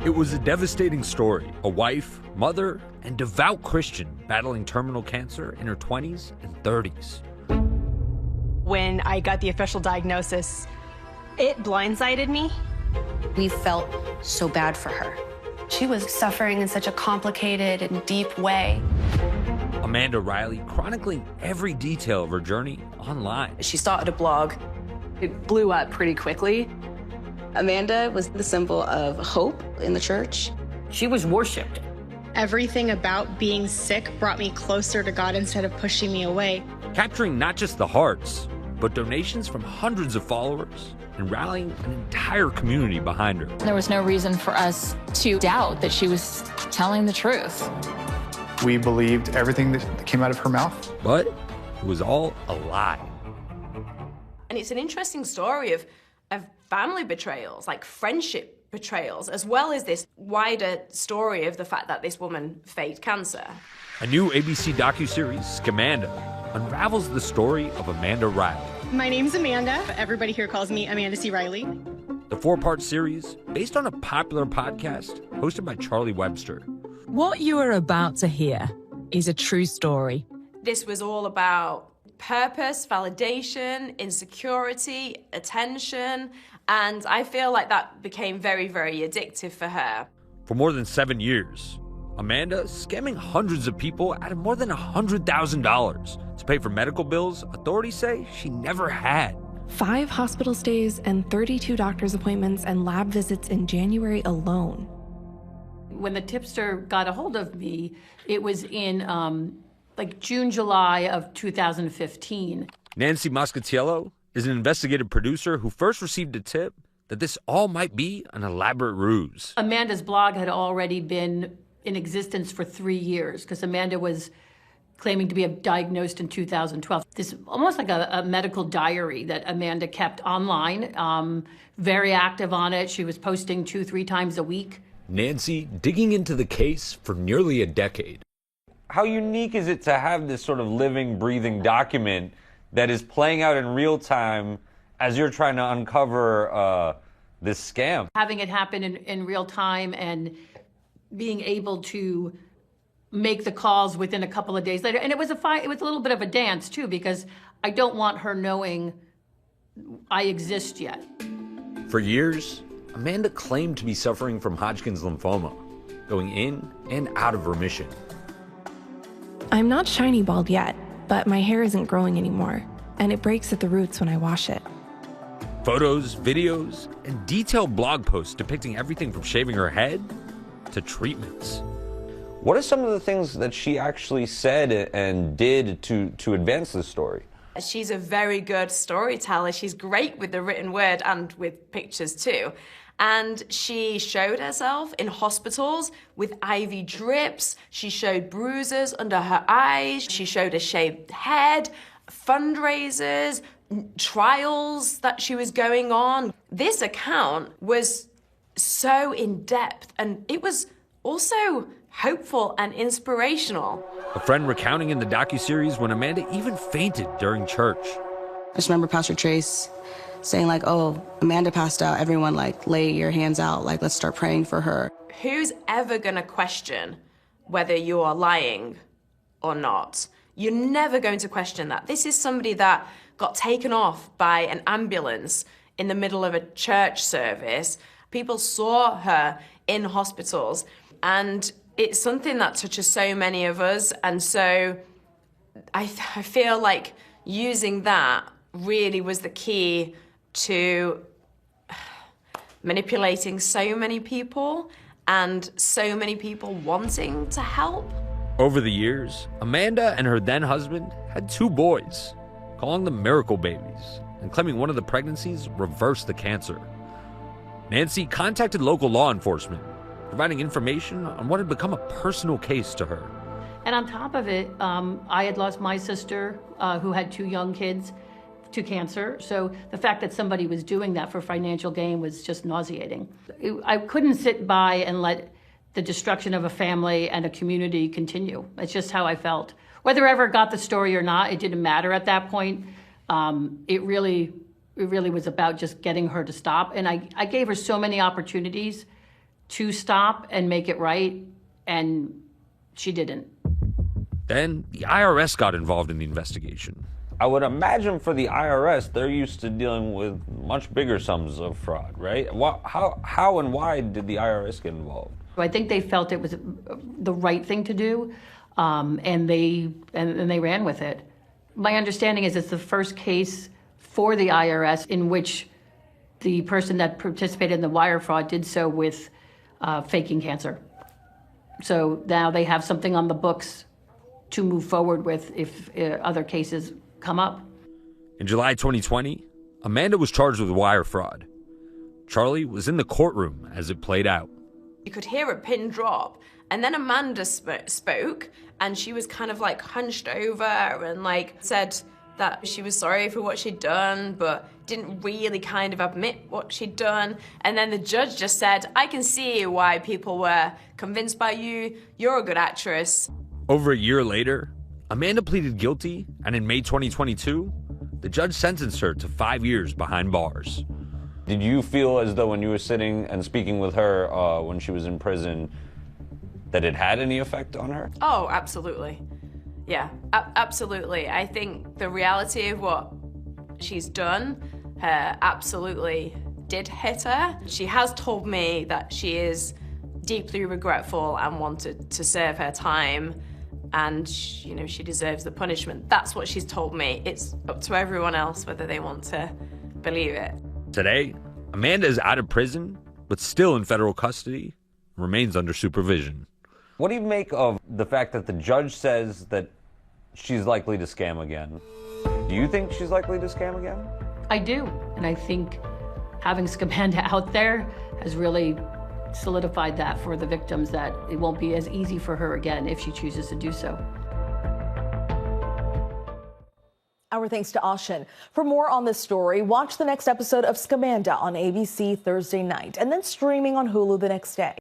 It was a devastating story. A wife, mother, and devout Christian battling terminal cancer in her 20s and 30s. When I got the official diagnosis, it blindsided me. We felt so bad for her. She was suffering in such a complicated and deep way. Amanda Riley chronicling every detail of her journey online. She started a blog. It blew up pretty quickly. Amanda was the symbol of hope in the church. She was worshipped. Everything about being sick brought me closer to God instead of pushing me away. Capturing not just the hearts, but donations from hundreds of followers and rallying an entire community behind her. There was no reason for us to doubt that she was telling the truth. We believed everything that came out of her mouth. But it was all a lie. And it's an interesting story of family betrayals, like friendship betrayals, as well as this wider story of the fact that this woman faked cancer. A new ABC docuseries, Scamanda, unravels the story of Amanda Riley. My name's Amanda. Everybody here calls me Amanda C. Riley. The 4-part series, based on a popular podcast hosted by Charlie Webster. What you are about to hear is a true story. This was all about purpose, validation, insecurity, attention, and I feel like that became very, very addictive for her. For more than 7 years, Amanda scamming hundreds of people out of more than $100,000 to pay for medical bills authorities say she never had. 5 hospital stays and 32 doctor's appointments and lab visits in January alone. When the tipster got a hold of me, it was in June, July of 2015. Nancy Moscatiello is an investigative producer who first received a tip that this all might be an elaborate ruse. Amanda's blog had already been in existence for 3 years because Amanda was claiming to be diagnosed in 2012. This almost like a medical diary that Amanda kept online, very active on it. She was posting 2-3 times a week. Nancy digging into the case for nearly a decade. How unique is it to have this sort of living, breathing document that is playing out in real time as you're trying to uncover this scam? Having it happen in real time and being able to make the calls within a couple of days later. And it was a little bit of a dance too, because I don't want her knowing I exist yet. For years, Amanda claimed to be suffering from Hodgkin's lymphoma, going in and out of remission. I'm not shiny bald yet, but my hair isn't growing anymore, and it breaks at the roots when I wash it. Photos, videos, and detailed blog posts depicting everything from shaving her head to treatments. What are some of the things that she actually said and did to advance this story? She's a very good storyteller. She's great with the written word and with pictures too. And she showed herself in hospitals with IV drips. She showed bruises under her eyes. She showed a shaved head, fundraisers, trials that she was going on. This account was so in-depth, and it was also hopeful and inspirational. A friend recounting in the docuseries when Amanda even fainted during church. I just remember Pastor Trace saying like, oh, Amanda passed out. Everyone lay your hands out. Let's start praying for her. Who's ever gonna question whether you are lying or not? You're never going to question that. This is somebody that got taken off by an ambulance in the middle of a church service. People saw her in hospitals, and it's something that touches so many of us. And so I feel like using that really was the key to manipulating so many people and so many people wanting to help. Over the years, Amanda and her then husband had 2 boys, calling them miracle babies, and claiming one of the pregnancies reversed the cancer. Nancy contacted local law enforcement, providing information on what had become a personal case to her. And on top of it, I had lost my sister, who had 2 young kids, to cancer. So the fact that somebody was doing that for financial gain was just nauseating. I couldn't sit by and let the destruction of a family and a community continue. It's just how I felt. Whether I ever got the story or not, it didn't matter at that point. It really was about just getting her to stop. And I gave her so many opportunities to stop and make it right, and she didn't. Then the IRS got involved in the investigation. I would imagine for the IRS, they're used to dealing with much bigger sums of fraud, right? How and why did the IRS get involved? I think they felt it was the right thing to do, and they ran with it. My understanding is it's the first case for the IRS in which the person that participated in the wire fraud did so with faking cancer. So now they have something on the books to move forward with if other cases come up. In July 2020, Amanda was charged with wire fraud. Charlie was in the courtroom as it played out. You could hear a pin drop, and then Amanda spoke, and she was kind of like hunched over and like said that she was sorry for what she'd done, but didn't really kind of admit what she'd done. And then the judge just said, I can see why people were convinced by you. You're a good actress. Over a year later, Amanda pleaded guilty, and in May 2022, the judge sentenced her to 5 years behind bars. Did you feel as though when you were sitting and speaking with her when she was in prison that it had any effect on her? Oh, absolutely. Yeah, absolutely. I think the reality of what she's done absolutely did hit her. She has told me that she is deeply regretful and wanted to serve her time, and you know, she deserves the punishment. That's what she's told me. It's up to everyone else whether they want to believe it. Today, Amanda is out of prison, but still in federal custody, remains under supervision. What do you make of the fact that the judge says that she's likely to scam again? Do you think she's likely to scam again? I do, and I think having Scamanda out there has really solidified that for the victims, that it won't be as easy for her again if she chooses to do so. Our thanks to Ashin. For more on this story, watch the next episode of Scamanda on ABC Thursday night, and then streaming on Hulu the next day.